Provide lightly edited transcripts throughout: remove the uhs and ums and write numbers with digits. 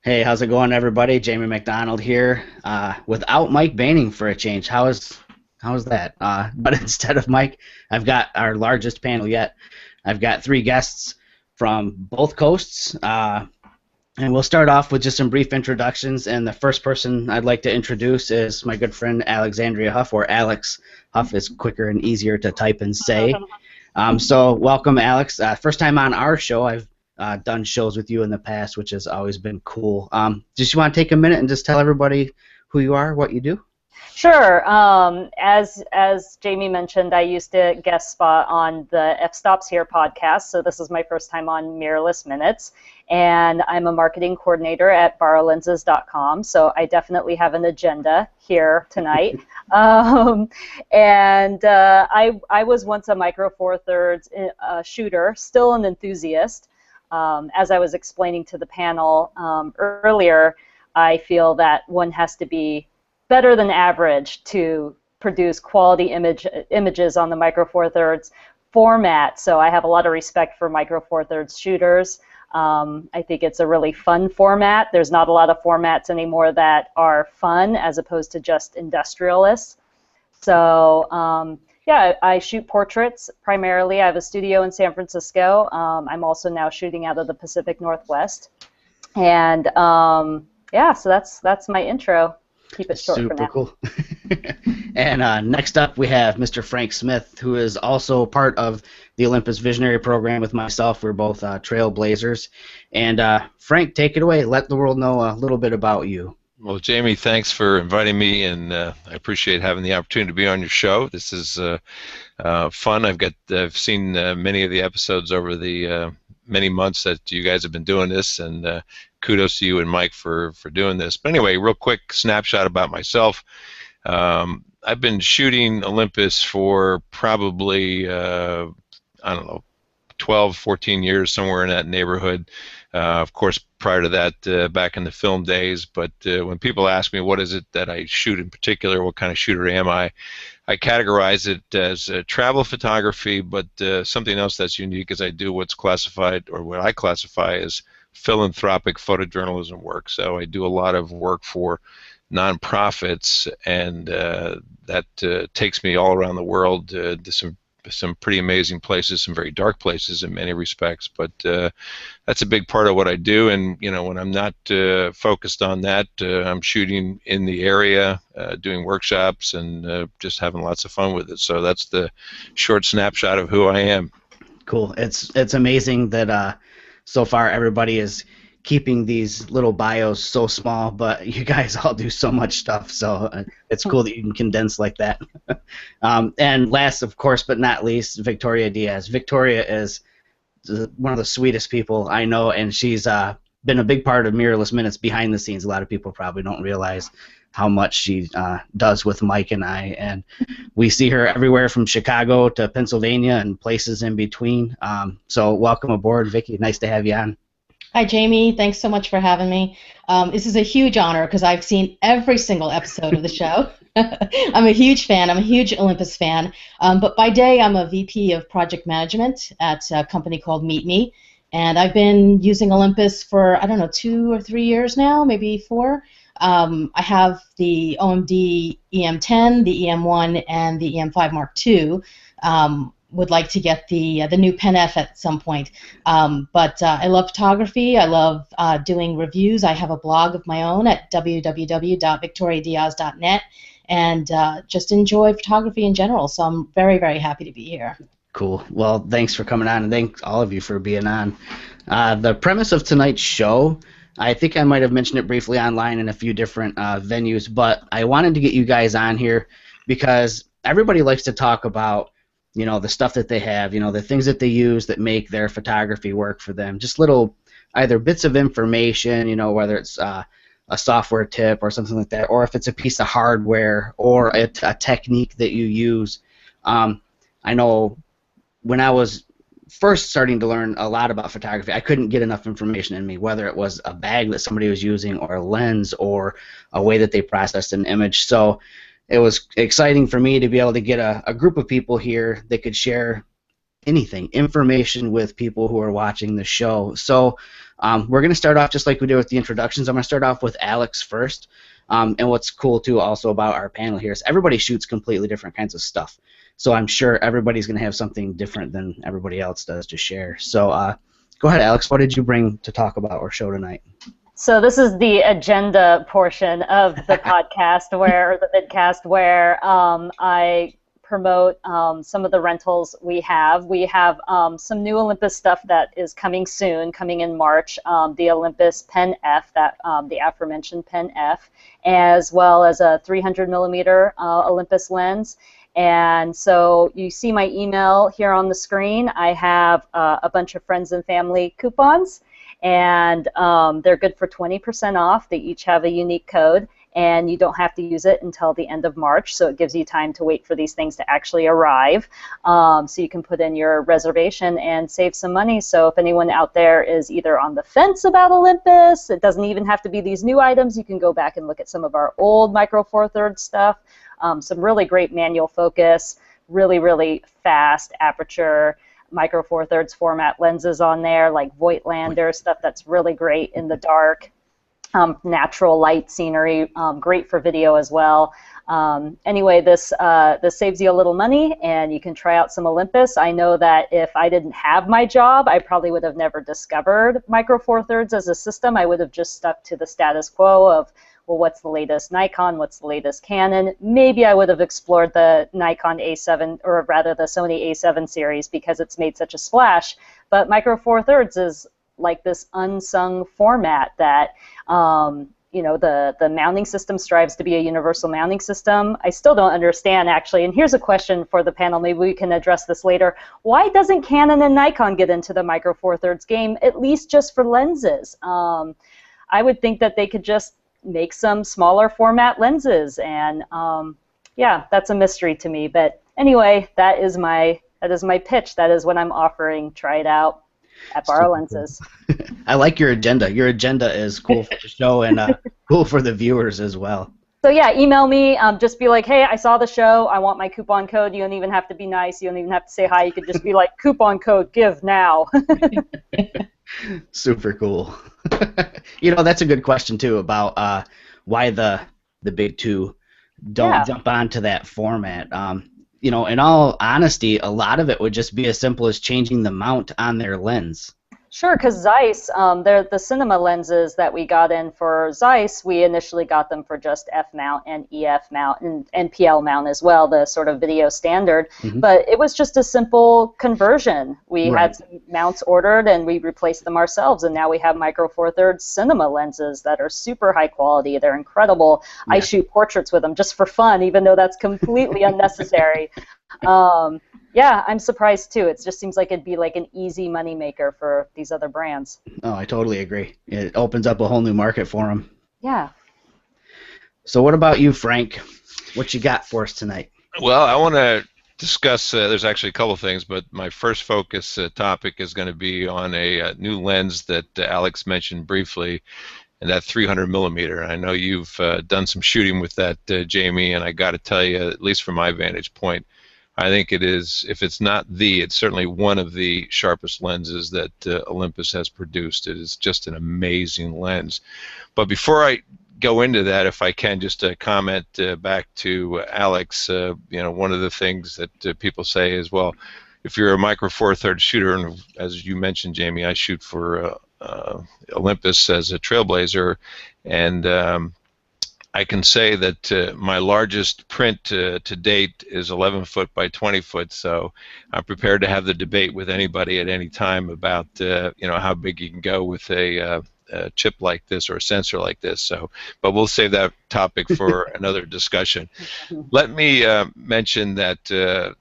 Hey, how's it going, everybody? Jamie McDonald here, without Mike Banning for a change. How's that? But instead of Mike, I've got our largest panel yet. I've got three guests from both coasts, and we'll start off with just some brief introductions. And the first person I'd like to introduce is my good friend Alexandria Huff, or Alex. Huff is quicker and easier to type and say. So welcome, Alex. First time on our show. I've done shows with you in the past, which has always been cool. Just you want to take a minute and just tell everybody who you are, what you do? Sure. As Jamie mentioned, I used to guest spot on the F Stops Here podcast, so this is my first time on Mirrorless Minutes, and I'm a marketing coordinator at borrowlenses.com, so I definitely have an agenda here tonight. I was once a Micro Four Thirds shooter, still an enthusiast. As I was explaining to the panel earlier, I feel that one has to be better than average to produce quality images on the Micro Four Thirds format. So I have a lot of respect for Micro Four Thirds shooters. I think it's a really fun format. There's not a lot of formats anymore that are fun as opposed to just industrialists. So yeah, I shoot portraits primarily. I have a studio in San Francisco. I'm also now shooting out of the Pacific Northwest. And yeah, so that's my intro. Keep it short for now. Super cool. And next up we have Mr. Frank Smith, who is also part of the Olympus Visionary Program with myself. We're both Trailblazers. And Frank, take it away. Let the world know a little bit about you. Well, Jamie, thanks for inviting me, and I appreciate having the opportunity to be on your show. This is fun. I've seen many of the episodes over the many months that you guys have been doing this, and kudos to you and Mike for doing this. But anyway, real quick snapshot about myself. I've been shooting Olympus for probably, I don't know, 12, 14 years, somewhere in that neighborhood. Of course, prior to that, back in the film days. But when people ask me what is it that I shoot in particular, what kind of shooter am I categorize it as travel photography, but something else that's unique is I do what's classified, or what I classify as philanthropic photojournalism work. So I do a lot of work for nonprofits, and that takes me all around the world to some pretty amazing places, some very dark places in many respects, but that's a big part of what I do. And when I'm not focused on that, I'm shooting in the area, doing workshops, and just having lots of fun with it. So that's the short snapshot of who I am. Cool. It's amazing that so far everybody is keeping these little bios so small, but you guys all do so much stuff, so it's cool that you can condense like that. And last, of course, but not least, Victoria Diaz. Victoria is one of the sweetest people I know, and she's been a big part of Mirrorless Minutes behind the scenes. A lot of people probably don't realize how much she does with Mike and I, and we see her everywhere from Chicago to Pennsylvania and places in between. So welcome aboard, Vicky. Nice to have you on. Hi, Jamie. Thanks so much for having me. This is a huge honor because I've seen every single episode of the show. I'm a huge fan. I'm a huge Olympus fan. But by day, I'm a VP of Project Management at a company called Meet Me. And I've been using Olympus for, I don't know, 2 or 3 years now, maybe 4. I have the OMD EM10, the EM1, and the EM5 Mark II. Would like to get the new Pen F at some point. But I love photography. I love doing reviews. I have a blog of my own at www.victoriadiaz.net, and just enjoy photography in general. So I'm very, very happy to be here. Cool. Well, thanks for coming on, and thanks all of you for being on. The premise of tonight's show, I think I might have mentioned it briefly online in a few different venues, but I wanted to get you guys on here because everybody likes to talk about the stuff that they have, the things that they use that make their photography work for them. Just little either bits of information, whether it's a software tip or something like that, or if it's a piece of hardware or a technique that you use. I know when I was first starting to learn a lot about photography, I couldn't get enough information in me, whether it was a bag that somebody was using or a lens or a way that they processed an image. So it was exciting for me to be able to get a group of people here that could share information with people who are watching the show. So We're going to start off just like we did with the introductions. I'm going to start off with Alex first. And what's cool, too, also about our panel here is everybody shoots completely different kinds of stuff. So I'm sure everybody's going to have something different than everybody else does to share. So go ahead, Alex. What did you bring to talk about or show tonight? So this is the agenda portion of the podcast, or the vidcast, where I promote some of the rentals we have. We have some new Olympus stuff that is coming soon, coming in March, the Olympus Pen F, the aforementioned Pen F, as well as a 300 millimeter Olympus lens. And so you see my email here on the screen. I have a bunch of friends and family coupons, and they're good for 20% off. They each have a unique code, and you don't have to use it until the end of March, so it gives you time to wait for these things to actually arrive. So you can put in your reservation and save some money. So if anyone out there is either on the fence about Olympus, it doesn't even have to be these new items. You can go back and look at some of our old Micro Four Thirds stuff. Some really great manual focus, really, really fast aperture, Micro Four Thirds format lenses on there, like Voigtlander, stuff that's really great in the dark. Natural light scenery, great for video as well. Anyway, this saves you a little money, and you can try out some Olympus. I know that if I didn't have my job, I probably would have never discovered Micro Four Thirds as a system. I would have just stuck to the status quo of, well, what's the latest Nikon, what's the latest Canon? Maybe I would have explored the Nikon A7, or rather the Sony A7 series, because it's made such a splash. But Micro Four Thirds is like this unsung format that, you know, the mounting system strives to be a universal mounting system. I still don't understand, actually, and here's a question for the panel. Maybe we can address this later. Why doesn't Canon and Nikon get into the Micro Four Thirds game, at least just for lenses? I would think that they could just make some smaller format lenses, and yeah, that's a mystery to me. But anyway, that is my pitch. That is what I'm offering. Try it out at Borrow Lenses. Cool. I like your agenda. Your agenda is cool for the show and cool for the viewers as well. So yeah, email me. Just be like, hey, I saw the show. I want my coupon code. You don't even have to be nice. You don't even have to say hi. You could just be like, coupon code, give now. Super cool. You know, that's a good question too about why the big two don't jump onto that format. You know, in all honesty, a lot of it would just be as simple as changing the mount on their lens. Sure, because Zeiss, they're the cinema lenses that we got in for Zeiss. We initially got them for just F mount and EF mount and PL mount as well, the sort of video standard. Mm-hmm. But it was just a simple conversion. We had some mounts ordered, and we replaced them ourselves, and now we have Micro Four Thirds cinema lenses that are super high quality. They're incredible. Yeah. I shoot portraits with them just for fun, even though that's completely unnecessary. Yeah, I'm surprised too. It just seems like it'd be like an easy money maker for these other brands. Oh, I totally agree. It opens up a whole new market for them. Yeah. So what about you, Frank? What you got for us tonight? Well, I want to discuss, there's actually a couple things, but my first focus topic is going to be on a new lens that Alex mentioned briefly, and that 300 millimeter. I know you've done some shooting with that, Jamie, and I got to tell you, at least from my vantage point, I think it is, if it's not it's certainly one of the sharpest lenses that Olympus has produced. It is just an amazing lens. But before I go into that, if I can just comment back to Alex, you know, one of the things that people say is, well, if you're a Micro Four Thirds shooter, and as you mentioned, Jamie, I shoot for Olympus as a Trailblazer, and I can say that my largest print to date is 11 foot by 20 foot, so I'm prepared to have the debate with anybody at any time about you know, how big you can go with a chip like this or a sensor like this. So, but we'll save that topic for another discussion. Let me mention that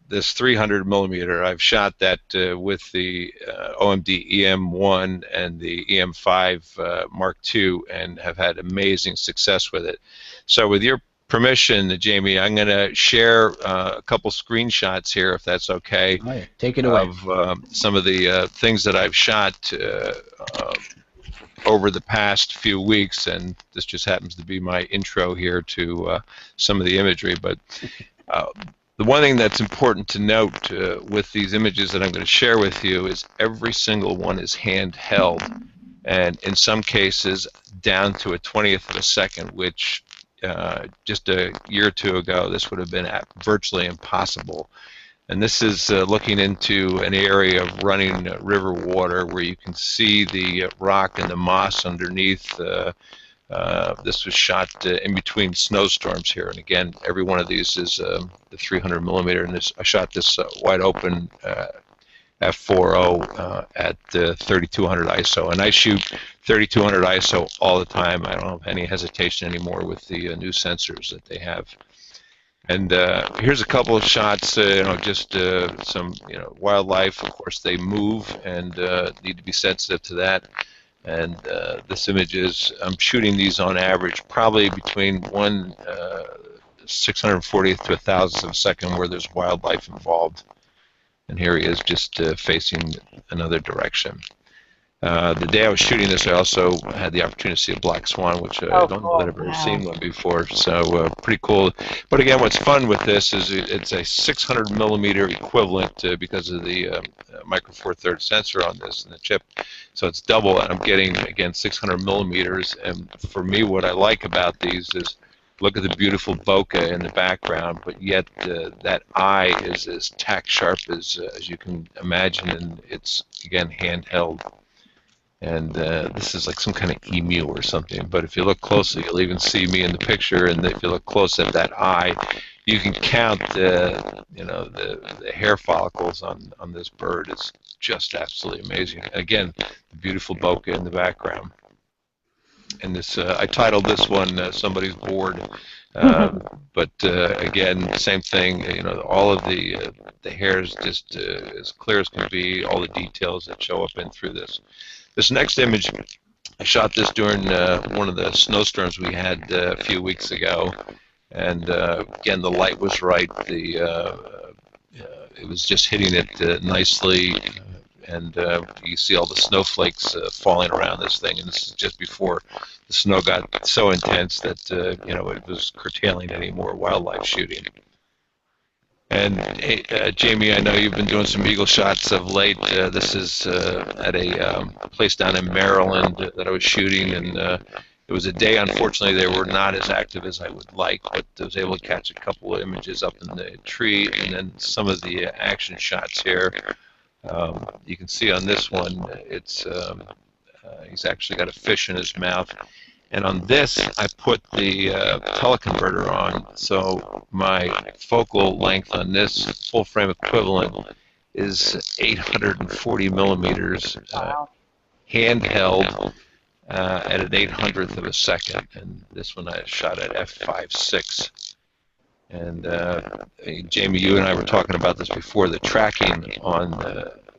this 300 millimeter, I've shot that with the OMD EM1 and the EM5 Mark II, and have had amazing success with it. So with your permission, Jamie, I'm going to share a couple screenshots here, if that's okay. Oh, yeah. Take it away. Of some of the things that I've shot over the past few weeks, and this just happens to be my intro here to some of the imagery. But the one thing that's important to note with these images that I'm going to share with you is every single one is handheld. and in some cases down to a 20th of a second, which just a year or two ago this would have been virtually impossible. And this is looking into an area of running river water where you can see the rock and the moss underneath. This was shot in between snowstorms here, and again, every one of these is the 300 millimeter. And I shot this wide open f4.0 at 3200 ISO, and I shoot 3200 ISO all the time. I don't have any hesitation anymore with the new sensors that they have. And here's a couple of shots, just some wildlife. Of course, they move and need to be sensitive to that. And this image is, I'm shooting these on average probably between 1/640th to 1,000th of a second where there's wildlife involved. And here he is just facing another direction. The day I was shooting this, I also had the opportunity to see a black swan, which I don't know that I've ever seen one before. So pretty cool. But again, what's fun with this is it's a 600 millimeter equivalent because of the micro four thirds sensor on this and the chip. So it's double, and I'm getting, again, 600 millimeters. And for me, what I like about these is look at the beautiful bokeh in the background, but yet that eye is as tack sharp as you can imagine, and it's, again, handheld. And this is like some kind of emu or something, but if you look closely, you'll even see me in the picture, and if you look close at that eye, you can count the hair follicles on this bird. It's just absolutely amazing. Again, the beautiful bokeh in the background. And this, I titled this one "Somebody's Bored," but again, same thing. All of the hair is just as clear as can be. All the details that show up in through this. This next image, I shot this during one of the snowstorms we had a few weeks ago, and again, the light was right. It was just hitting it nicely. And you see all the snowflakes falling around this thing, and this is just before the snow got so intense that it was curtailing any more wildlife shooting. And Jamie, I know you've been doing some eagle shots of late. This is at a place down in Maryland that I was shooting, and it was a day, unfortunately, they were not as active as I would like, but I was able to catch a couple of images up in the tree, and then some of the action shots here. You can see on this one, it's he's actually got a fish in his mouth, and on this I put the teleconverter on, so my focal length on this full frame equivalent is 840 millimeters, handheld at an 800th of a second, and this one I shot at f5.6. And Jamie, you and I were talking about this before. The tracking on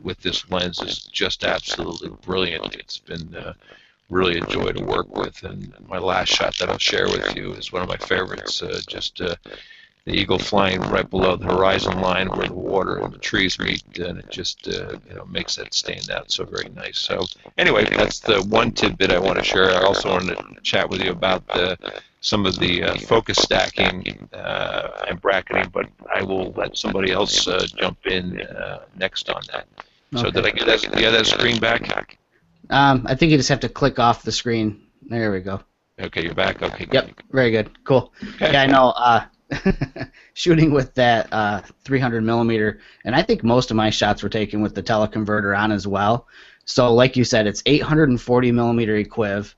with this lens is just absolutely brilliant. It's been really a joy to work with. And my last shot that I'll share with you is one of my favorites. The eagle flying right below the horizon line where the water and the trees meet, and it just makes that stand out so very nice. So anyway, that's the one tidbit I want to share. I also wanted to chat with you about some of the focus stacking and bracketing, but I will let somebody else jump in next on that. So did I get that screen back? I think you just have to click off the screen. There we go. Okay, you're back. Okay. Yep, very good. Cool. Okay. Yeah, I know. Shooting with that 300 millimeter, and I think most of my shots were taken with the teleconverter on as well. So like you said, it's 840 millimeter equiv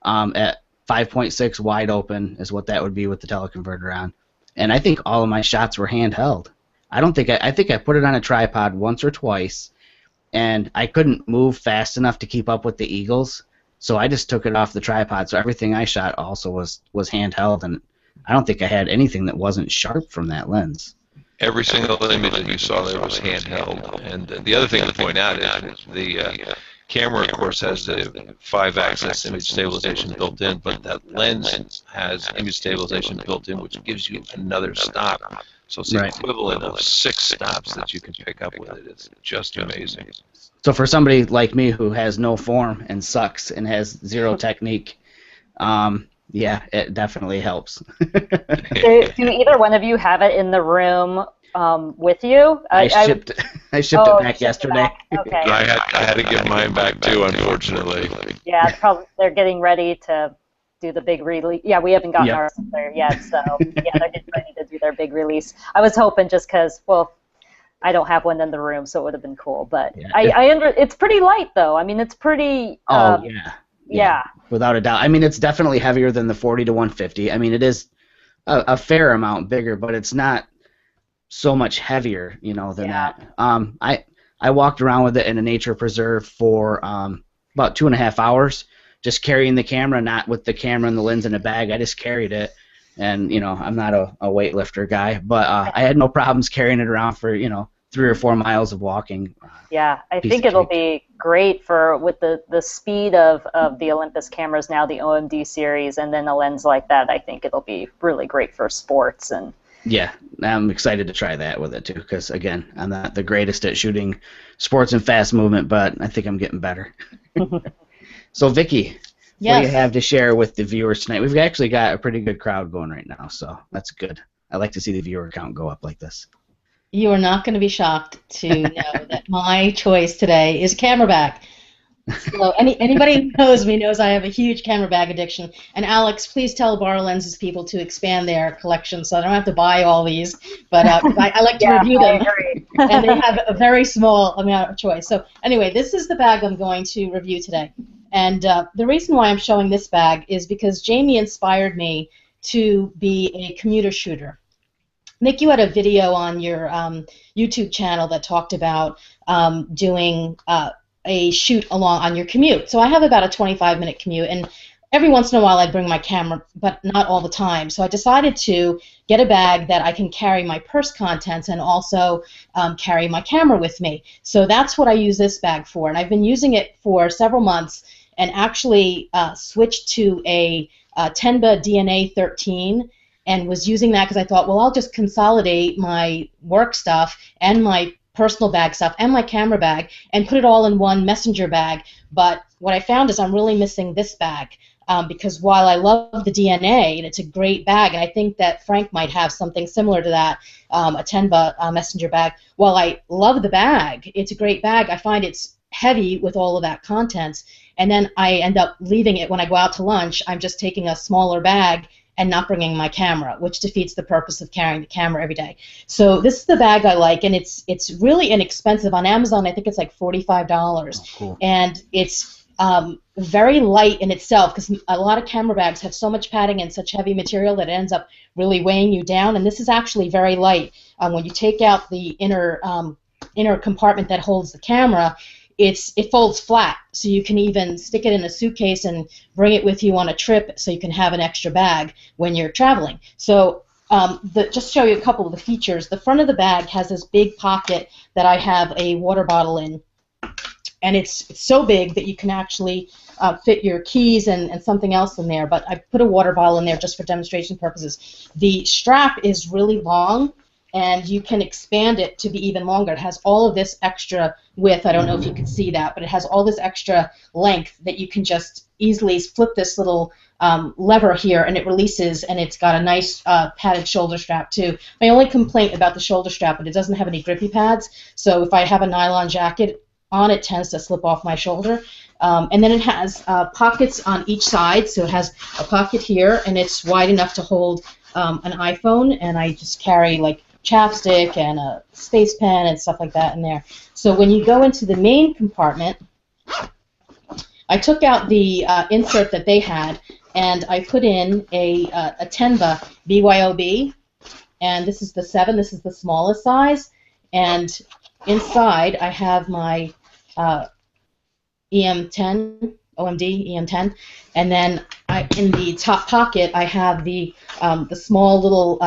at 5.6 wide open is what that would be with the teleconverter on. And I think all of my shots were handheld. I think I put it on a tripod once or twice, and I couldn't move fast enough to keep up with the eagles, so I just took it off the tripod. So everything I shot also was handheld, and I don't think I had anything that wasn't sharp from that lens. Every single image that you saw there was handheld. And the other thing to point out is the camera, of course, has the 5-axis image stabilization built in, but that lens has image stabilization built in, which gives you another stop. So it's the equivalent of 6 stops that you can pick up with it. It's just amazing. So for somebody like me who has no form and sucks and has zero technique, yeah, it definitely helps. Do either one of you have it in the room with you? I shipped it back yesterday. Okay. I had to give mine back too, unfortunately. Yeah, probably they're getting ready to do the big release. Yeah, we haven't gotten ours there yet, so yeah, they're getting ready to do their big release. I was hoping just because, well, I don't have one in the room, so it would have been cool. But it's pretty light though. I mean, it's pretty. Yeah. Without a doubt. I mean, it's definitely heavier than the 40 to 150. I mean, it is a fair amount bigger, but it's not so much heavier, than that. I walked around with it in a nature preserve for about 2.5 hours, just carrying the camera, not with the camera and the lens in a bag. I just carried it, and I'm not a weightlifter guy, but I had no problems carrying it around for 3 or 4 miles of walking. Yeah, I think it'll be great with the speed of the Olympus cameras now, the OMD series, and then a lens like that. I think it'll be really great for sports. And yeah, I'm excited to try that with it too, because again, I'm not the greatest at shooting sports and fast movement, but I think I'm getting better. So Vicki, what do you have to share with the viewers tonight? We've actually got a pretty good crowd going right now, so that's good. I like to see the viewer count go up like this. You are not going to be shocked to know that my choice today is a camera bag. So anybody who knows me knows I have a huge camera bag addiction. And Alex, please tell Borrow Lenses people to expand their collection so I don't have to buy all these. But I like to review them, and they have a very small amount of choice. So anyway, this is the bag I'm going to review today. And the reason why I'm showing this bag is because Jamie inspired me to be a commuter shooter. Nick, you had a video on your YouTube channel that talked about doing a shoot along on your commute. So I have about a 25-minute commute, and every once in a while I bring my camera, but not all the time. So I decided to get a bag that I can carry my purse contents and also carry my camera with me. So that's what I use this bag for, and I've been using it for several months and actually switched to a Tenba DNA 13 and was using that because I thought, well, I'll just consolidate my work stuff and my personal bag stuff and my camera bag and put it all in one messenger bag. But what I found is I'm really missing this bag because while I love the DNA and it's a great bag, and I think that Frank might have something similar to that, a Tenba messenger bag, while I love the bag, it's a great bag, I find it's heavy with all of that contents, and then I end up leaving it when I go out to lunch. I'm just taking a smaller bag and not bringing my camera, which defeats the purpose of carrying the camera every day. So this is the bag I like, and it's really inexpensive. On Amazon, I think it's like $45. Oh, cool. And it's very light in itself because a lot of camera bags have so much padding and such heavy material that it ends up really weighing you down, and this is actually very light. When you take out the inner compartment that holds the camera, it folds flat, so you can even stick it in a suitcase and bring it with you on a trip so you can have an extra bag when you're traveling. So just show you a couple of the features. The front of the bag has this big pocket that I have a water bottle in, and it's so big that you can actually fit your keys and something else in there, but I put a water bottle in there just for demonstration purposes. The strap is really long, and you can expand it to be even longer. It has all of this extra width. I don't know if you can see that, but it has all this extra length that you can just easily flip this little lever here, and it releases, and it's got a nice padded shoulder strap too. My only complaint about the shoulder strap, but it doesn't have any grippy pads, so if I have a nylon jacket on, it tends to slip off my shoulder. And then it has pockets on each side, so it has a pocket here, and it's wide enough to hold an iPhone, and I just carry like chapstick and a space pen and stuff like that in there. So when you go into the main compartment, I took out the insert that they had, and I put in a Tenba BYOB, and this is the 7. This is the smallest size, and inside I have my EM10, OMD EM10, and then in the top pocket I have the small little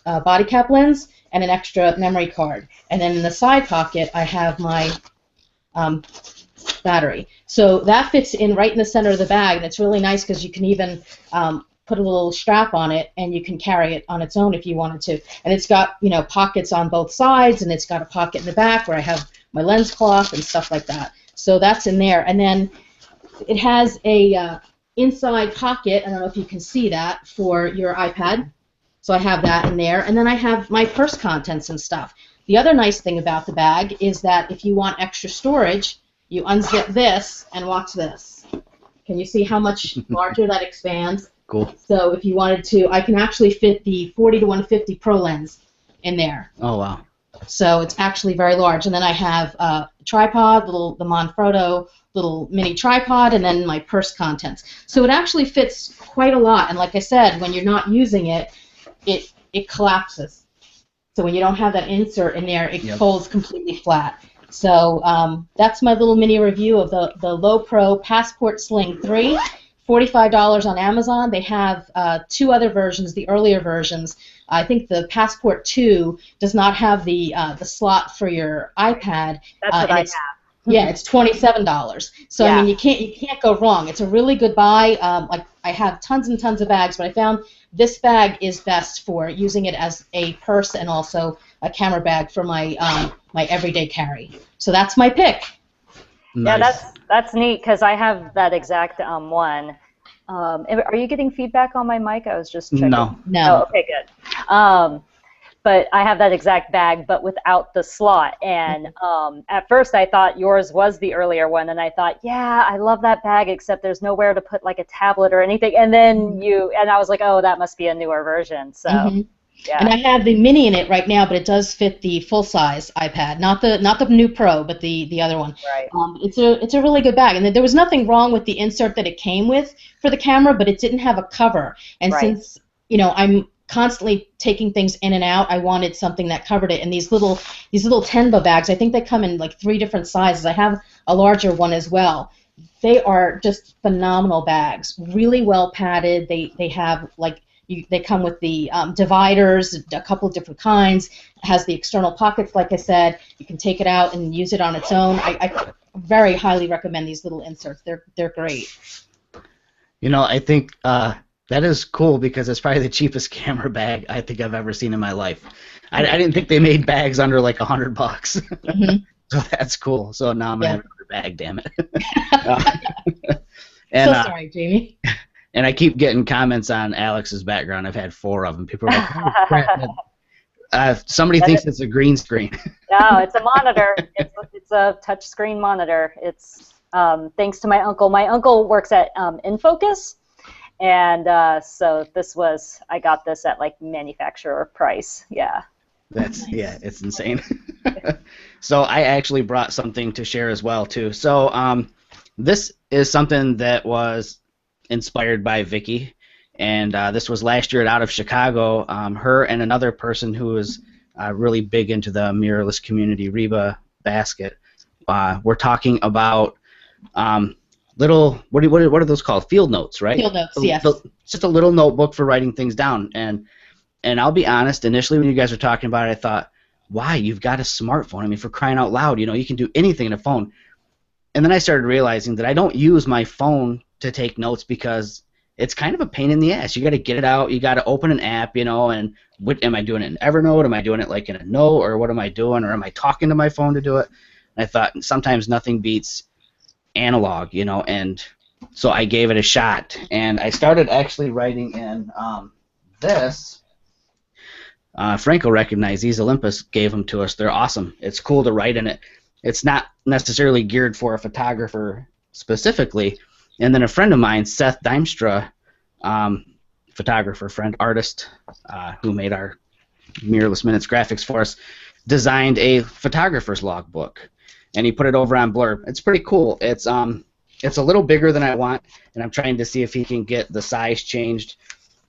body cap lens and an extra memory card, and then in the side pocket I have my battery. So that fits in right in the center of the bag, and it's really nice because you can even put a little strap on it, and you can carry it on its own if you wanted to. And it's got pockets on both sides, and it's got a pocket in the back where I have my lens cloth and stuff like that. So that's in there, and then it has a inside pocket. I don't know if you can see that, for your iPad. So I have that in there, and then I have my purse contents and stuff. The other nice thing about the bag is that if you want extra storage, you unzip this and watch this. Can you see how much larger that expands? Cool. So if you wanted to, I can actually fit the 40 to 150 Pro lens in there. Oh, wow. So it's actually very large. And then I have a tripod, the Manfrotto little mini tripod, and then my purse contents. So it actually fits quite a lot. And like I said, when you're not using it, it collapses. So when you don't have that insert in there, it folds completely flat. So that's my little mini review of the Low Pro Passport Sling 3. $45 on Amazon. They have 2 other versions, the earlier versions. I think the Passport 2 does not have the slot for your iPad. That's what I have. Yeah, it's $27. So I mean, you can't go wrong. It's a really good buy. Like I have tons and tons of bags, but I found this bag is best for using it as a purse and also a camera bag for my my everyday carry. So that's my pick. Nice. Yeah, that's neat because I have that exact one. Are you getting feedback on my mic? I was just checking. No. Oh, okay, good. But I have that exact bag, but without the slot. And at first I thought yours was the earlier one, and I thought, yeah, I love that bag, except there's nowhere to put like a tablet or anything. And then I was like, oh, that must be a newer version. So, yeah. And I have the mini in it right now, but it does fit the full-size iPad, not the new Pro, but the other one. Right. It's a really good bag, and there was nothing wrong with the insert that it came with for the camera, but it didn't have a cover. And since I'm constantly taking things in and out, I wanted something that covered it. And these little Tenba bags, I think they come in like 3 different sizes. I have a larger one as well. They are just phenomenal bags, really well padded. They have like they come with the dividers, a couple of different kinds. It has the external pockets, like I said. You can take it out and use it on its own. I very highly recommend these little inserts. They're great. You know, I think that is cool because it's probably the cheapest camera bag I think I've ever seen in my life. I didn't think they made bags under like $100. So that's cool. So now I'm gonna have another bag, damn it. And, so sorry, Jamie. And I keep getting comments on Alex's background. I've had 4 of them. People are like, oh, crap. Somebody thinks it's a green screen. No, it's a monitor. It's a touch screen monitor. It's thanks to my uncle. My uncle works at InFocus. And so I got this at like manufacturer price. Yeah. It's insane. So I actually brought something to share as well too. So this is something that was inspired by Vicky, and this was last year at Out of Chicago. Her and another person who is really big into the mirrorless community, Reba Basket, we're talking about little, what are those called? Field notes, right? Field notes, yes. Just a little notebook for writing things down. And I'll be honest, initially when you guys were talking about it, I thought, why? You've got a smartphone. I mean, for crying out loud, you can do anything in a phone. And then I started realizing that I don't use my phone to take notes because it's kind of a pain in the ass. You got to get it out. You got to open an app, and what am I doing it in Evernote? Am I doing it like in a note, or what am I doing? Or am I talking to my phone to do it? And I thought sometimes nothing beats analog, and so I gave it a shot, and I started actually writing in this. Frank will recognize these. Olympus gave them to us. They're awesome. It's cool to write in it. It's not necessarily geared for a photographer specifically. And then a friend of mine, Seth Dimstra, photographer friend, artist, who made our Mirrorless Minutes graphics for us, designed a photographer's logbook, and he put it over on Blurb. It's pretty cool. It's a little bigger than I want, and I'm trying to see if he can get the size changed.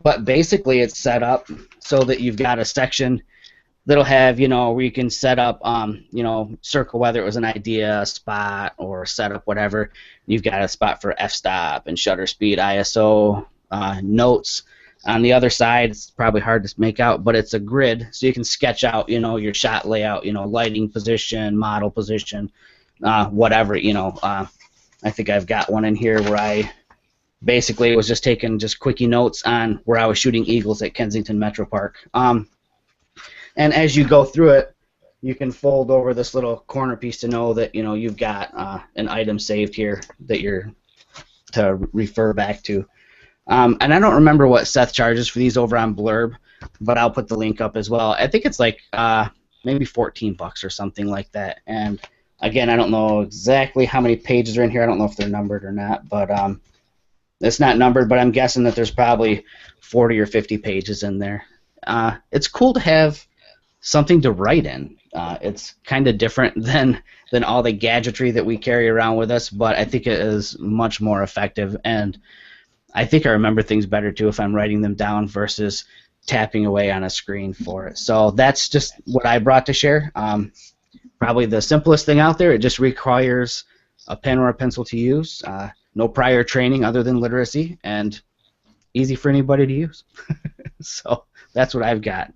But basically, it's set up so that you've got a section that'll have, where you can set up, circle whether it was an idea, a spot, or a setup, whatever. You've got a spot for f-stop and shutter speed, ISO, notes. On the other side, it's probably hard to make out, but it's a grid, so you can sketch out, your shot layout, lighting position, model position, whatever, I think I've got one in here where I basically was just taking quickie notes on where I was shooting eagles at Kensington Metro Park. And as you go through it, you can fold over this little corner piece to know that you've got an item saved here that you're to refer back to. And I don't remember what Seth charges for these over on Blurb, but I'll put the link up as well. I think it's like maybe $14 or something like that. And again, I don't know exactly how many pages are in here. I don't know if they're numbered or not, but it's not numbered, but I'm guessing that there's probably 40 or 50 pages in there. It's cool to have something to write in. It's kind of different than all the gadgetry that we carry around with us, but I think it is much more effective, and I think I remember things better too if I'm writing them down versus tapping away on a screen for it. So that's just what I brought to share. Probably the simplest thing out there. It just requires a pen or a pencil to use, no prior training other than literacy, and easy for anybody to use. So that's what I've got.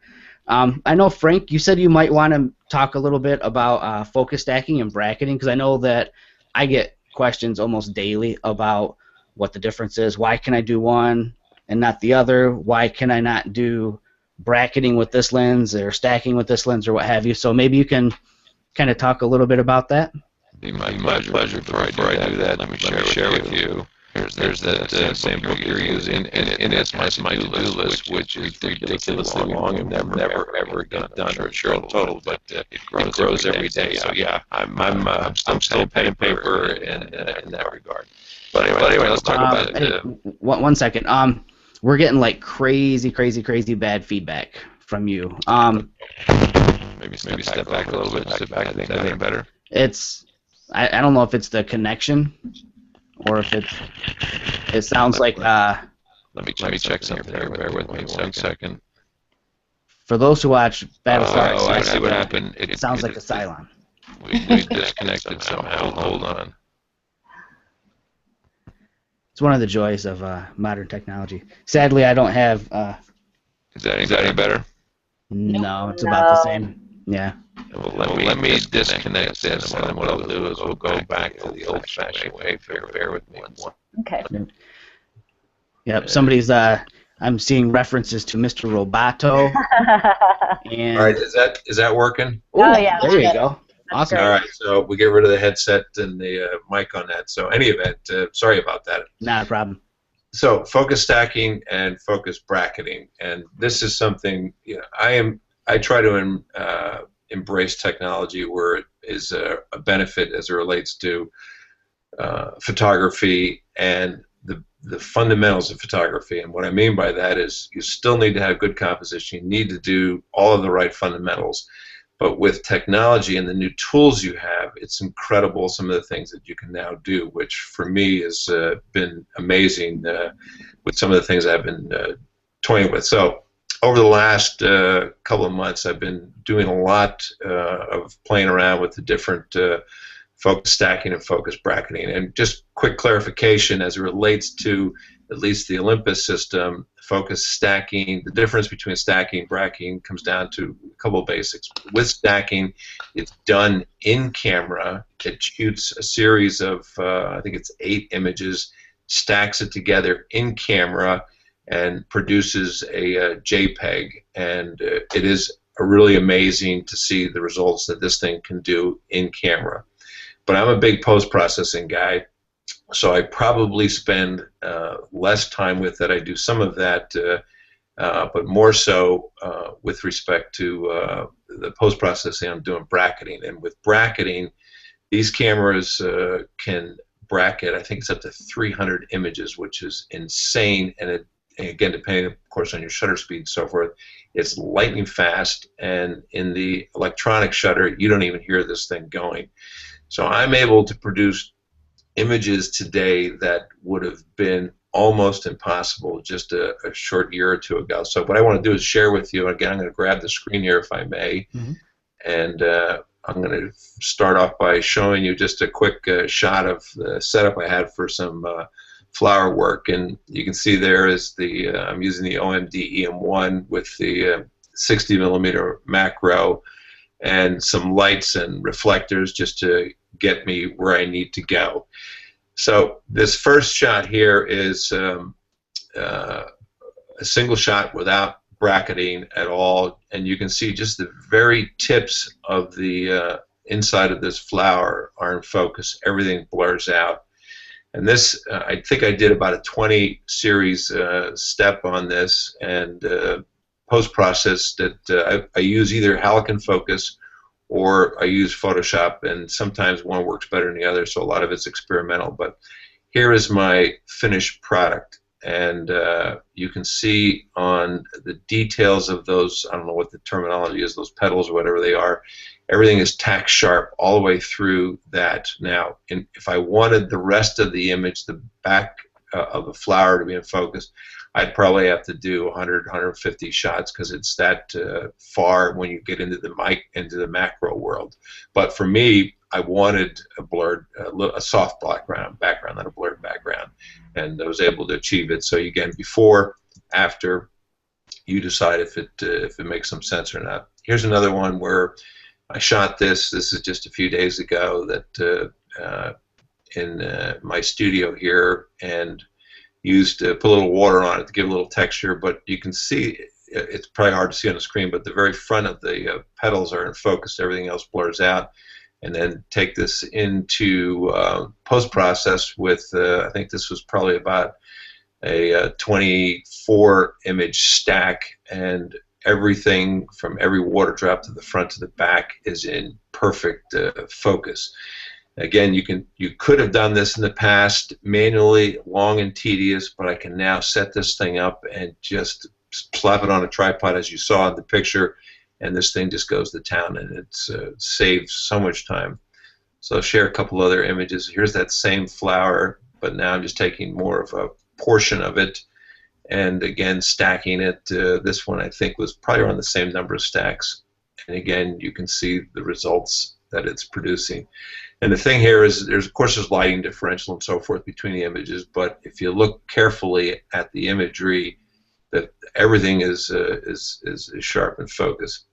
I know, Frank, you said you might want to talk a little bit about focus stacking and bracketing, because I know that I get questions almost daily about what the difference is. Why can I do one and not the other? Why can I not do bracketing with this lens or stacking with this lens or what have you? So maybe you can kind of talk a little bit about that. It'd be my pleasure. Before I do that, let me share with you. There's that same book you're using, and it's my to-do list, which is ridiculously long and never ever get done, or sure total, but it grows every day. So yeah, I'm still pen and paper in that regard. But anyway, let's talk about it. One second. We're getting like crazy bad feedback from you. Maybe step back a little bit. Step back. I think that ain't better. I don't know if it's the connection, or if it sounds like. Let me check something here. Bear with me 1 second. For those who watch Battlestar, I see what happened. It sounds like a Cylon. We disconnected somehow. Hold on. It's one of the joys of modern technology. Sadly, I don't have. Is that any better? No, it's about the same. Yeah. Well, let me disconnect this, and then what I'll do is we'll go back to the old-fashioned way. Bear with me. Okay. Yep. Somebody's. I'm seeing references to Mr. Roboto. And all right. Is that working? Oh yeah. There you go. Awesome. All right. So we get rid of the headset and the mic on that. So any event, sorry about that. Not a problem. So focus stacking and focus bracketing, and this is something I try to embrace technology where it is a benefit as it relates to photography and the fundamentals of photography. And what I mean by that is you still need to have good composition. You need to do all of the right fundamentals. But with technology and the new tools you have, it's incredible some of the things that you can now do, which for me has been amazing with some of the things I've been toying with. So over the last couple of months, I've been doing a lot of playing around with the different focus stacking and focus bracketing. And just quick clarification as it relates to at least the Olympus system, focus stacking, the difference between stacking and bracketing comes down to a couple of basics. With stacking, it's done in camera. It shoots a series of, I think it's 8 images, stacks it together in camera, and produces a JPEG. And it is really amazing to see the results that this thing can do in camera. But I'm a big post-processing guy, so I probably spend less time with it. I do some of that, but more so with respect to the post-processing, I'm doing bracketing. And with bracketing, these cameras can bracket, I think it's up to 300 images, which is insane. And again, depending, of course, on your shutter speed and so forth, it's lightning fast. And in the electronic shutter, you don't even hear this thing going. So I'm able to produce images today that would have been almost impossible just a short year or two ago. So what I want to do is share with you, again, I'm going to grab the screen here if I may, and I'm going to start off by showing you just a quick shot of the setup I had for some flower work. And you can see there is I'm using the OMD EM1 with the 60mm macro and some lights and reflectors just to get me where I need to go. So this first shot here is a single shot without bracketing at all, and you can see just the very tips of the inside of this flower are in focus. Everything blurs out. And this, I think I did about a 20 series step on this, and post-process that I use either Halcyon Focus or I use Photoshop, and sometimes one works better than the other, so a lot of it's experimental. But here is my finished product, and you can see on the details of those, I don't know what the terminology is, those petals or whatever they are, everything is tack sharp all the way through that. Now, if I wanted the rest of the image, the back of the flower to be in focus, I'd probably have to do 100, 150 shots because it's that far when you get into the macro world. But for me, I wanted a blurred, a soft background, not a blurred background, and I was able to achieve it. So again, before, after, you decide if it makes some sense or not. Here's another one where I shot this. This is just a few days ago that in my studio here, and used to put a little water on it to give a little texture, but you can see, it's probably hard to see on the screen, but the very front of the petals are in focus, everything else blurs out. And then take this into post-process with, I think this was probably about a 24 image stack, and everything from every water drop to the front to the back is in perfect focus. Again, you could have done this in the past manually, long and tedious, but I can now set this thing up and just slap it on a tripod, as you saw in the picture, and this thing just goes to town, and it saves so much time. So I'll share a couple other images. Here's that same flower, but now I'm just taking more of a portion of it, and again stacking it. This one I think was probably around the same number of stacks, and again you can see the results that it's producing. And the thing here is, of course there's lighting differential and so forth between the images, but if you look carefully at the imagery, that everything is sharp and focused.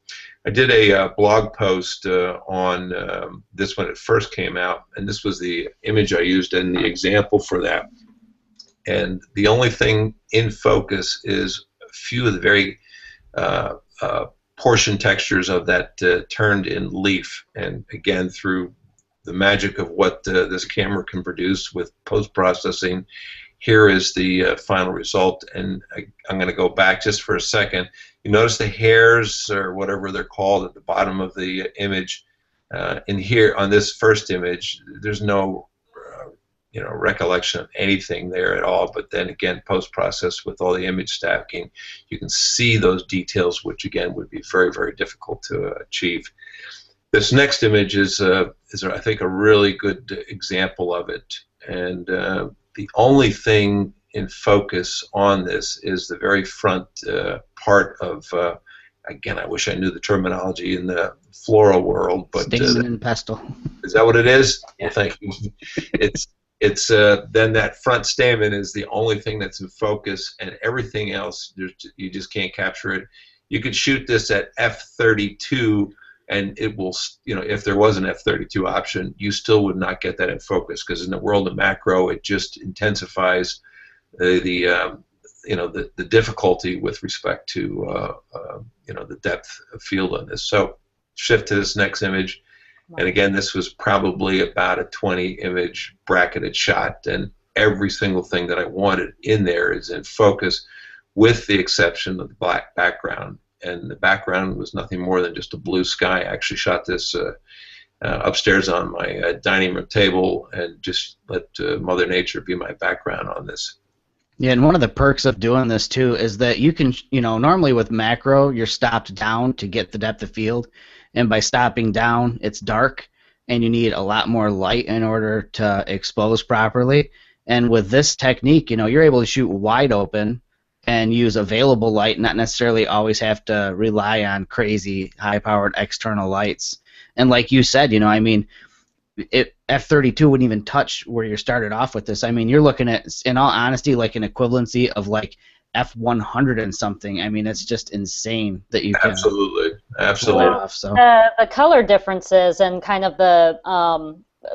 I did a blog post on this when it first came out, and this was the image I used in the example for that. And the only thing in focus is a few of the very portion textures of that turned in leaf. And again, through the magic of what this camera can produce with post-processing, here is the final result. And I'm going to go back just for a second. You notice the hairs, or whatever they're called, at the bottom of the image. In here, on this first image, there's no recollection of anything there at all. But then again, post-process with all the image stacking, you can see those details, which again would be very, very difficult to achieve. This next image is I think, a really good example of it. And the only thing in focus on this is the very front part of, again, I wish I knew the terminology in the floral world, but stamen and pestle. Is that what it is? Yeah. Well, thank you. It's then that front stamen is the only thing that's in focus, and everything else you just can't capture it. You could shoot this at f32, and it will, if there was an f32 option, you still would not get that in focus, because in the world of macro, it just intensifies the difficulty with respect to the depth of field on this. So shift to this next image, and again, this was probably about a 20 image bracketed shot, and every single thing that I wanted in there is in focus, with the exception of the black background. And the background was nothing more than just a blue sky. I actually shot this upstairs on my dining room table, and just let Mother Nature be my background on this. Yeah, and one of the perks of doing this too is that you can, normally with macro, you're stopped down to get the depth of field, and by stopping down, it's dark, and you need a lot more light in order to expose properly. And with this technique, you're able to shoot wide open and use available light, not necessarily always have to rely on crazy high-powered external lights. And like you said, f32 wouldn't even touch where you started off with this. I mean, you're looking at, in all honesty, like an equivalency of like f100 and something. I mean, it's just insane that you can absolutely pull it off. So the color differences and kind of the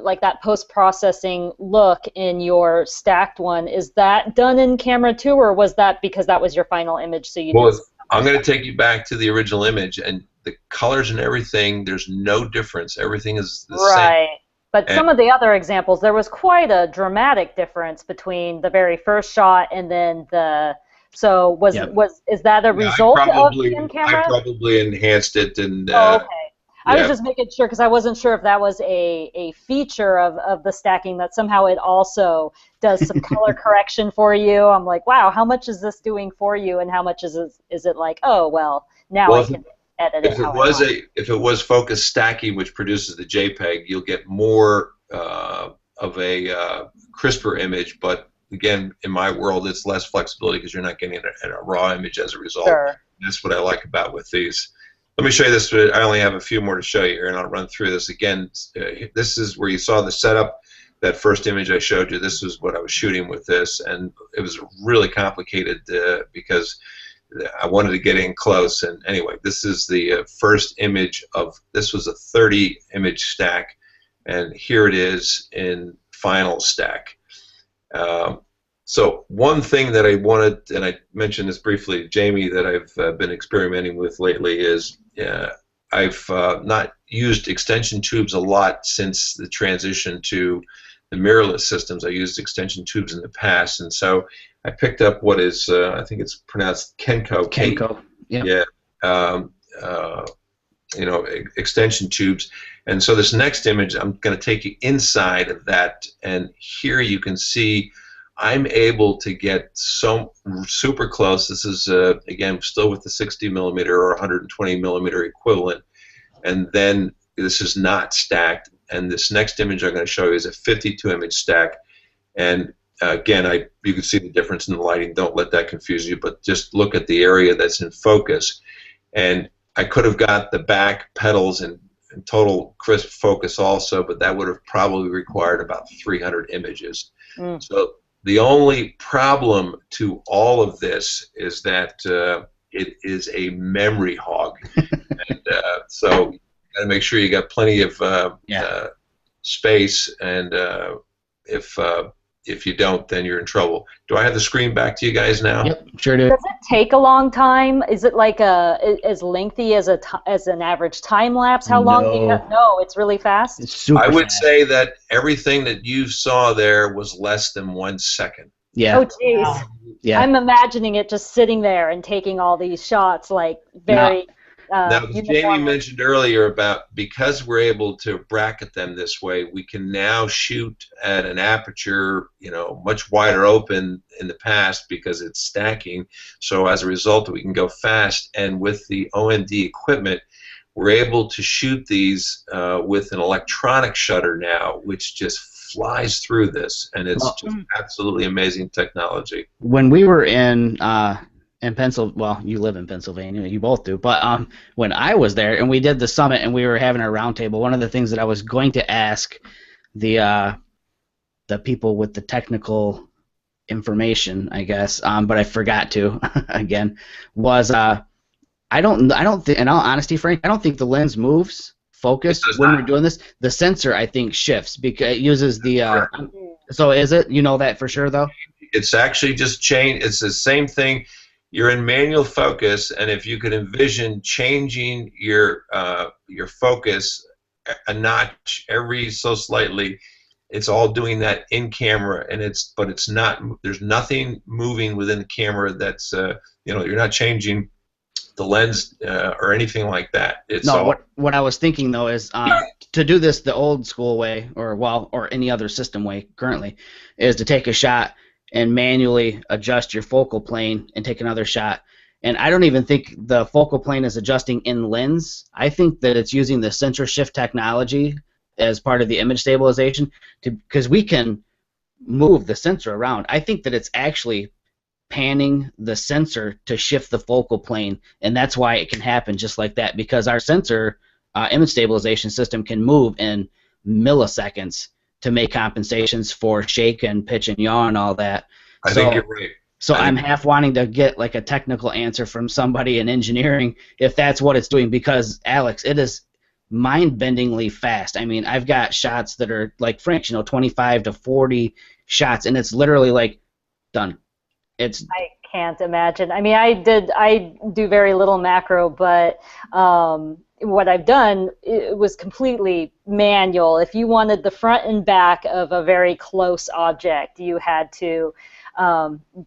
like that post-processing look in your stacked one, is that done in camera too, or was that because that was your final image? So you I'm going to take you back to the original image, and the colors and everything, there's no difference. Everything is the same. But some of the other examples, there was quite a dramatic difference between the very first shot and then the. So is that a result of the in-camera? I probably enhanced it and. Okay. I was just making sure because I wasn't sure if that was a feature of the stacking, that somehow it also does some color correction for you. I'm like, wow, how much is this doing for you, and how much is it like, oh well, now I can edit it how I want. If it was focus stacking, which produces the JPEG, you'll get more of a crisper image. But again, in my world, it's less flexibility because you're not getting a raw image as a result. Sure. That's what I like about with these. Let me show you this. I only have a few more to show you here, and I'll run through this again. This is where you saw the setup. That first image I showed you, this was what I was shooting with this, and it was really complicated because I wanted to get in close. And anyway, this is the first image of, this was a 30 image stack, and here it is in final stack. So one thing that I wanted, and I mentioned this briefly to Jamie, that I've been experimenting with lately is I've not used extension tubes a lot since the transition to the mirrorless systems. I used extension tubes in the past, and so I picked up what is, I think it's pronounced Kenko. Kenko, yeah. You know, extension tubes. And so this next image, I'm going to take you inside of that, and here you can see I'm able to get so super close. This is, again, still with the 60 millimeter or 120 millimeter equivalent, and then this is not stacked. And this next image I'm going to show you is a 52 image stack. And again, you can see the difference in the lighting. Don't let that confuse you, but just look at the area that's in focus. And I could have got the back pedals in total crisp focus also, but that would have probably required about 300 images. So the only problem to all of this is that it is a memory hog. And so you got to make sure you got plenty of space, and if you don't, then you're in trouble. Do I have the screen back to you guys now? Yep, sure do. Does it take a long time? Is it like as lengthy as an average time lapse? How long? No, it's really fast. It's super I would fast. say that everything that you saw there was less than 1 second. Yeah. Oh, jeez. Yeah. I'm imagining it just sitting there and taking all these shots, like very. Now, as Jamie mentioned earlier about, because we're able to bracket them this way, we can now shoot at an aperture, you know, much wider open in the past because it's stacking. So as a result, we can go fast, and with the OND equipment, we're able to shoot these with an electronic shutter now, which just flies through this, and it's just absolutely amazing technology. When we were in Pennsylvania, well, you live in Pennsylvania, you both do, but when I was there and we did the summit and we were having a roundtable, one of the things that I was going to ask the people with the technical information, I guess, but I forgot to again, was I don't think, in all honesty, Frank, I don't think the lens moves focus when we're doing this. The sensor, I think, shifts because it uses the. So is it? You know that for sure, though. It's actually just change. It's the same thing. You're in manual focus, and if you could envision changing your focus a notch every so slightly, it's all doing that in camera, and but it's not. There's nothing moving within the camera that's you know, you're not changing the lens or anything like that. It's no. all, What I was thinking though is to do this the old school way, or any other system way currently, is to take a shot and manually adjust your focal plane and take another shot. And I don't even think the focal plane is adjusting in lens. I think that it's using the sensor shift technology as part of the image stabilization, because we can move the sensor around. I think that it's actually panning the sensor to shift the focal plane, and that's why it can happen just like that, because our sensor image stabilization system can move in milliseconds to make compensations for shake and pitch and yaw and all that. I think you're right. So I'm half wanting to get like a technical answer from somebody in engineering if that's what it's doing, because Alex, it is mind-bendingly fast. I mean, I've got shots that are like Frank, 25 to 40 shots, and it's literally like done. I can't imagine. I mean, I do very little macro, but what I've done, it was completely manual. If you wanted the front and back of a very close object, you had to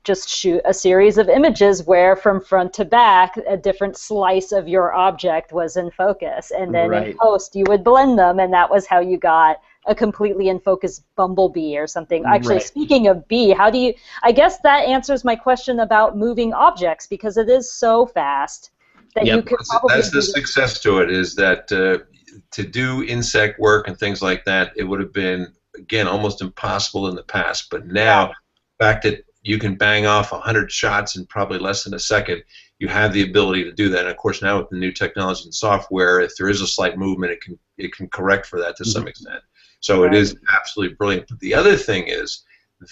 just shoot a series of images where from front to back a different slice of your object was in focus, and then in post you would blend them, and that was how you got a completely in focus bumblebee or something. Actually, speaking of bee, how do you, I guess that answers my question about moving objects, because it is so fast that you could probably that's the success to it, is that to do insect work and things like that, it would have been, again, almost impossible in the past, but now the fact that you can bang off 100 shots in probably less than a second, you have the ability to do that. And of course, now with the new technology and software, if there is a slight movement, it can correct for that to some extent. So it is absolutely brilliant. But the other thing is,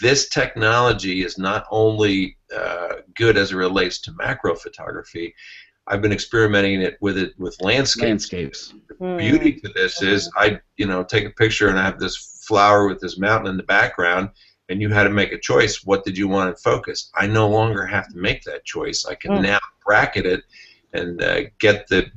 this technology is not only good as it relates to macro photography. I've been experimenting with landscapes. The beauty to this is, I take a picture and I have this flower with this mountain in the background, and you had to make a choice. What did you want in focus? I no longer have to make that choice. I can now bracket it and get the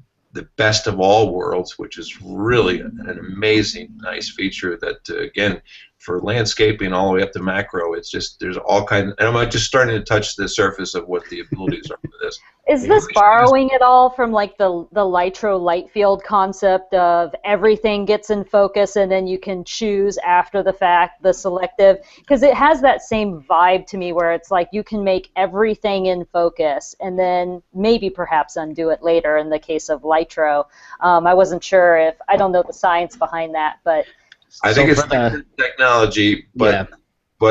best of all worlds, which is really an amazing, nice feature that, again, for landscaping all the way up to macro, it's just, there's all kinds, and I'm just starting to touch the surface of what the abilities are for this. Is this borrowing it all from like the Lytro light field concept of everything gets in focus and then you can choose after the fact the selective? Because it has that same vibe to me where it's like you can make everything in focus and then maybe perhaps undo it later in the case of Lytro. I wasn't sure if, I don't know the science behind that, but I think it's technology, but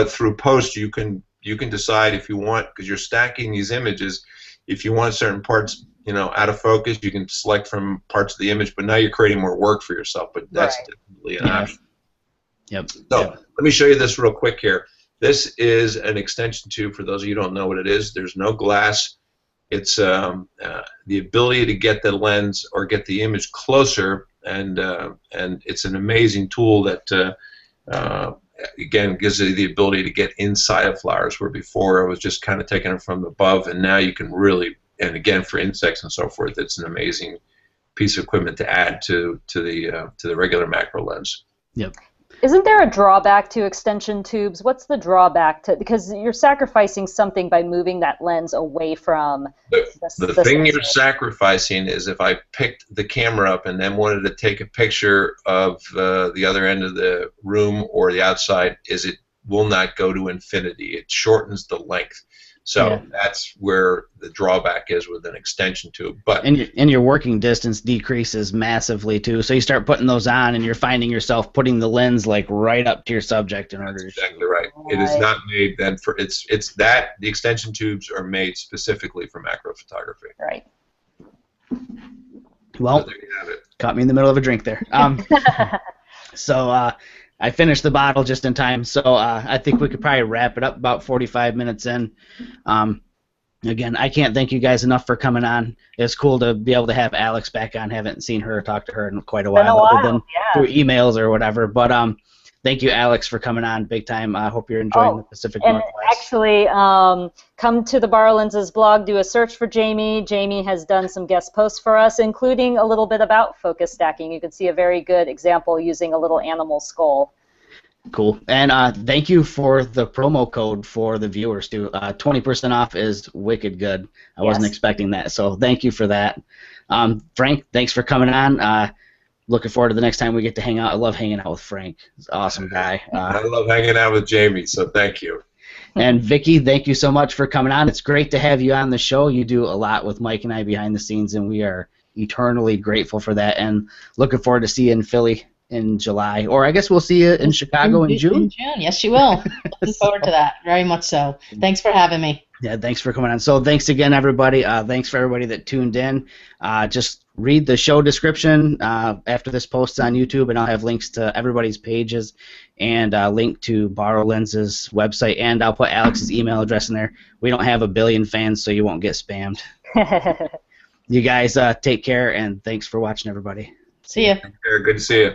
through post you can decide if you want, because you're stacking these images. If you want certain parts, out of focus, you can select from parts of the image. But now you're creating more work for yourself. But that's definitely an option. Yep. So let me show you this real quick here. This is an extension tube. For those of you who don't know what it is, there's no glass. It's the ability to get the lens or get the image closer. And it's an amazing tool that, again, gives you the ability to get inside of flowers, where before I was just kind of taking them from above, and now you can really, and again, for insects and so forth, it's an amazing piece of equipment to add to the regular macro lens. Yep. Isn't there a drawback to extension tubes? What's the drawback to, because you're sacrificing something by moving that lens away from the thing you're sacrificing is, if I picked the camera up and then wanted to take a picture of the other end of the room or the outside, is it will not go to infinity. It shortens the length. So that's where the drawback is with an extension tube. But and your working distance decreases massively too. So you start putting those on, and you're finding yourself putting the lens like right up to your subject in order to. Exactly right. It is not made then for it's that the extension tubes are made specifically for macro photography. Right. Well, so there you have it. Caught me in the middle of a drink there. So I finished the bottle just in time, so I think we could probably wrap it up about 45 minutes in. Again, I can't thank you guys enough for coming on. It's cool to be able to have Alex back on. Haven't seen her or talked to her in quite a while, other than through emails or whatever. But thank you, Alex, for coming on big time. I hope you're enjoying the Pacific Northwest. Actually, come to the Borrow Lenses blog, do a search for Jamie. Jamie has done some guest posts for us, including a little bit about focus stacking. You can see a very good example using a little animal skull. Cool. And thank you for the promo code for the viewers, too. 20% off is wicked good. I wasn't expecting that, so thank you for that. Frank, thanks for coming on. Looking forward to the next time we get to hang out. I love hanging out with Frank. He's an awesome guy. I love hanging out with Jamie, so thank you. And Vicki, thank you so much for coming on. It's great to have you on the show. You do a lot with Mike and I behind the scenes, and we are eternally grateful for that. And looking forward to see you in Philly in July. Or I guess we'll see you in Chicago in June. In June, yes, you will. Looking forward to that, very much so. Thanks for having me. Yeah, thanks for coming on. So thanks again, everybody. Thanks for everybody that tuned in. Just read the show description after this post on YouTube, and I'll have links to everybody's pages and a link to Borrow Lenses website, and I'll put Alex's email address in there. We don't have 1 billion fans, so you won't get spammed. You guys take care, and thanks for watching, everybody. See ya. Good to see you.